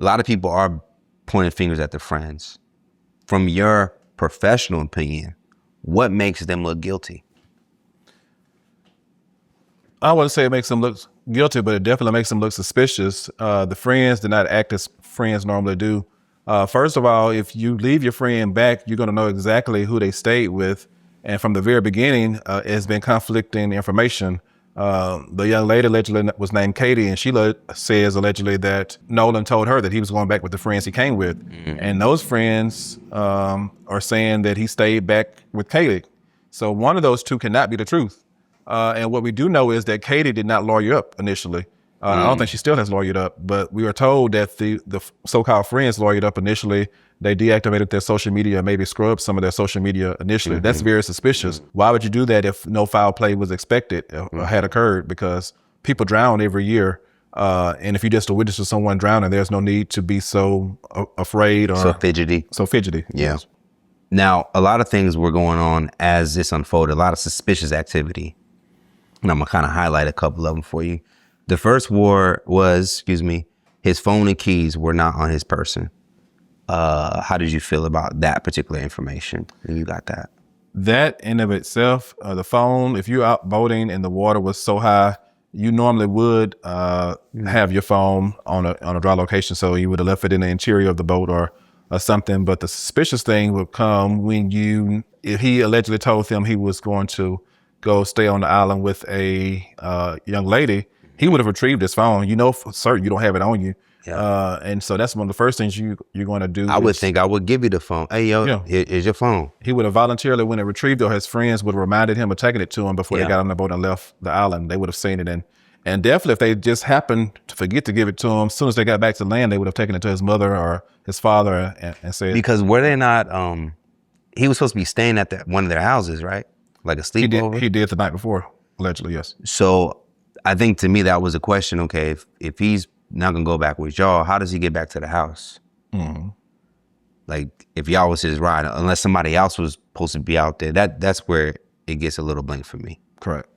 a lot of people are pointing fingers at their friends. From your professional opinion, what makes them look guilty? I wouldn't say it makes them look guilty, but it definitely makes them look suspicious. The friends did not act as friends normally do. First of all, if you leave your friend back, you're going to know exactly who they stayed with. And from the very beginning, it's been conflicting information. The young lady allegedly was named Katie, and she says allegedly that Nolan told her that he was going back with the friends he came with. And those friends are saying that he stayed back with Katie. So one of those two cannot be the truth. And what we do know is that Katie did not lawyer up initially. I don't think she still has lawyered up, but we were told that the so-called friends lawyered up initially. They deactivated their social media, maybe scrubbed some of their social media initially. That's very suspicious. Why would you do that if no foul play was expected or had occurred? Because people drown every year. And if you're just a witness to someone drowning, there's no need to be so afraid or So fidgety. Yeah. Yes. Now, a lot of things were going on as this unfolded, a lot of suspicious activity. And I'm going to kind of highlight a couple of them for you. The first was, his phone and keys were not on his person. How did you feel about that particular information when you got that? That in of itself, the phone, if you're out boating and the water was so high, you normally would have your phone on a dry location. So you would have left it in the interior of the boat or something. But the suspicious thing would come when if he allegedly told them he was going to go stay on the island with a young lady, he would have retrieved his phone. You know for certain you don't have it on you. Yeah. And so that's one of the first things you're going to do. I would think I would give you the phone. Hey, yo, here's your phone. He would have voluntarily, when it retrieved, or his friends would have reminded him of taking it to him before they got on the boat and left the island. They would have seen it. And definitely if they just happened to forget to give it to him, as soon as they got back to land, they would have taken it to his mother or his father and said. Because were they not, he was supposed to be staying at one of their houses, right? Like a sleepover? He did the night before, allegedly, yes. So I think to me that was a question, okay, if he's not gonna go back with y'all, how does he get back to the house? Mm-hmm. Like if y'all was his ride, unless somebody else was supposed to be out there, that's where it gets a little blank for me. Correct.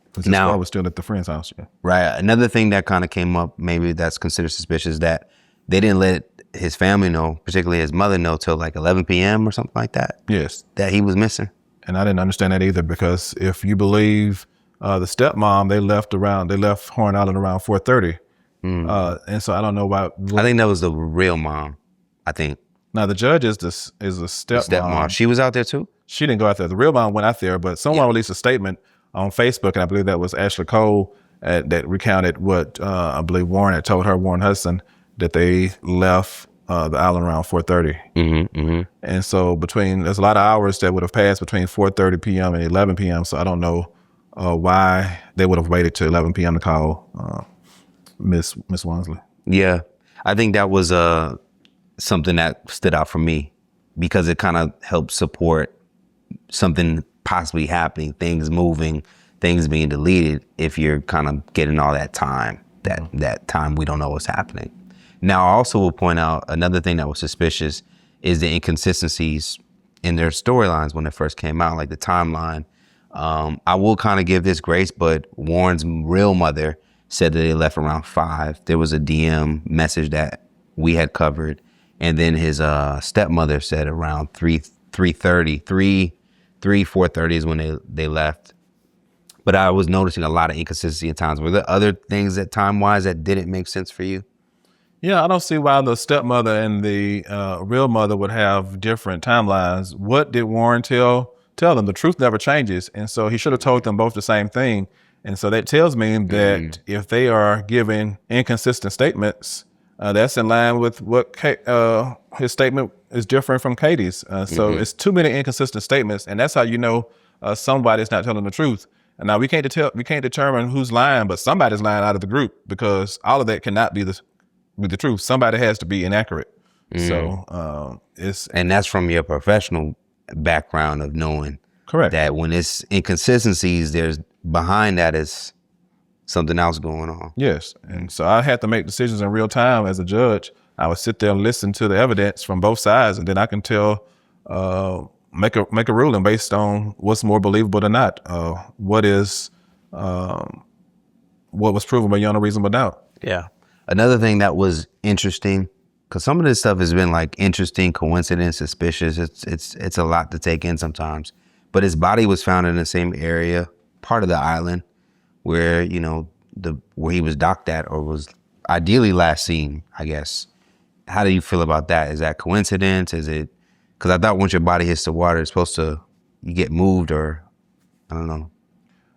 Because his car was still at the friend's house, yeah. Right. Another thing that kind of came up, maybe that's considered suspicious, that they didn't let his family know, particularly his mother know, till like 11 p.m. or something like that. Yes. That he was missing. And I didn't understand that either, because if you believe the stepmom, they left Horn Island around 4:30. And so I don't know why. I think that was the real mom, I think. Now the judge is a stepmom. She was out there too? She didn't go out there. The real mom went out there, but someone released a statement on Facebook, and I believe that was Ashley Cole, that recounted what I believe Warren Hudson, that they left the island around 4:30. And so there's a lot of hours that would have passed between 4:30 p.m. and 11 p.m. So I don't know why they would have waited till 11 p.m. to call Miss Wansley. Yeah, I think that was something that stood out for me, because it kind of helped support something possibly happening, things moving, things being deleted, if you're kind of getting all that time, that time we don't know what's happening. Now, I also will point out another thing that was suspicious is the inconsistencies in their storylines when it first came out, like the timeline. I will kind of give this grace, but Warren's real mother said that they left around 5. There was a DM message that we had covered. And then his stepmother said around 4:30 is when they left. But I was noticing a lot of inconsistency at times. Were there other things that time-wise that didn't make sense for you? Yeah, I don't see why the stepmother and the real mother would have different timelines. What did Warren tell them? The truth never changes. And so he should have told them both the same thing. And so that tells me that if they are giving inconsistent statements, that's in line with what his statement is different from Katie's. So it's too many inconsistent statements, and that's how you know somebody's not telling the truth. And now we can't determine who's lying, but somebody's lying out of the group, because all of that cannot be the truth. Somebody has to be inaccurate. So and that's from your professional background of knowing correct that when it's inconsistencies, there's behind that is something else going on. Yes. And so I had to make decisions in real time as a judge. I would sit there and listen to the evidence from both sides, and then I can make a ruling based on what's more believable than not. What was proven beyond a reasonable doubt. Yeah. Another thing that was interesting because some of this stuff has been like interesting, coincidence, suspicious. It's a lot to take in sometimes. But his body was found in the same area, part of the island, where where he was docked at, or was ideally last seen, I guess. How do you feel about that? Is that coincidence? Is it because I thought once your body hits the water, it's supposed to you get moved, or I don't know.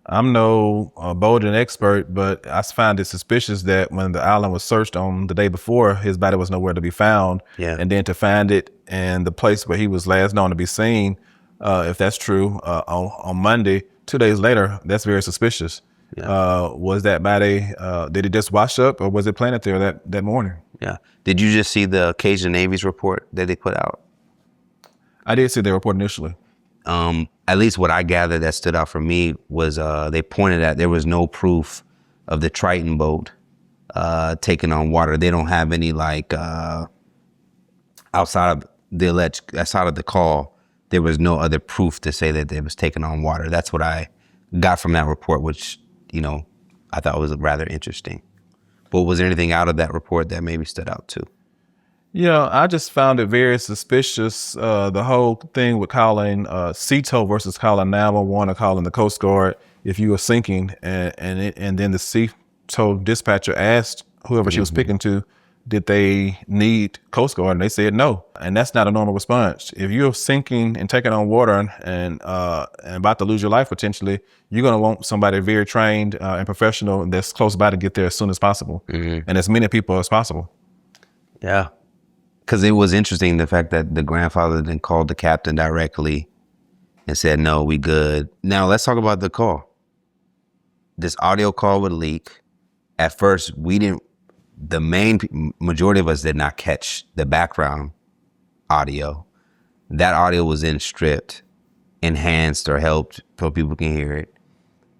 I'm no boating expert, but I find it suspicious that when the island was searched on the day before, his body was nowhere to be found. Yeah. And then to find it in the place where he was last known to be seen, if that's true, on Monday, 2 days later, that's very suspicious. Yeah. Was that body, did it just wash up, or was it planted there that morning? Yeah. Did you just see the Cajun Navy's report that they put out? I did see the report initially. At least what I gathered that stood out for me was they pointed at there was no proof of the Triton boat taking on water. They don't have any outside of the call. There was no other proof to say that it was taken on water. That's what I got from that report, which I thought was rather interesting. But was there anything out of that report that maybe stood out too? Yeah, I just found it very suspicious. The whole thing with calling CETO versus calling 911 or calling the Coast Guard if you were sinking, and then the CETO dispatcher asked whoever she was speaking to, did they need Coast Guard, and they said no. And that's not a normal response. If you're sinking and taking on water and about to lose your life potentially, you're gonna want somebody very trained and professional that's close by to get there as soon as possible, and as many people as possible. Yeah. Because it was interesting, the fact that the grandfather then called the captain directly and said, no, we good. Now, let's talk about the call. This audio call would leak. At first, the majority of us did not catch the background audio. That audio was then stripped, enhanced, or helped so people can hear it.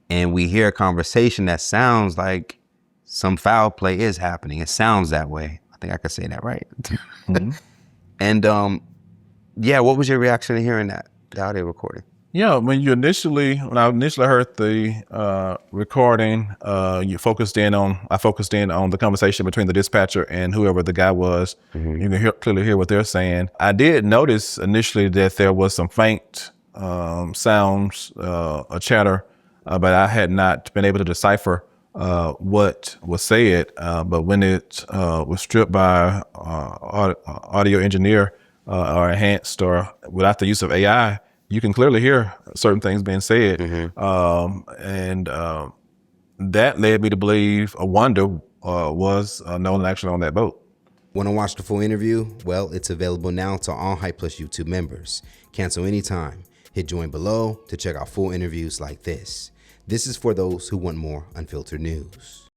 And we hear a conversation that sounds like some foul play is happening. It sounds that way. I think I could say that right. And what was your reaction to hearing the audio recording? Yeah, when I initially heard the recording, I focused in on the conversation between the dispatcher and whoever the guy was. You can clearly hear what they're saying. I did notice initially that there was some faint sounds, a chatter, but I had not been able to decipher what was said. But when it was stripped by audio engineer or enhanced or without the use of AI, you can clearly hear certain things being said. And that led me to believe, was Nolan actually on that boat. Want to watch the full interview? Well, it's available now to all Hype Plus YouTube members. Cancel anytime. Hit join below to check out full interviews like this. This is for those who want more unfiltered news.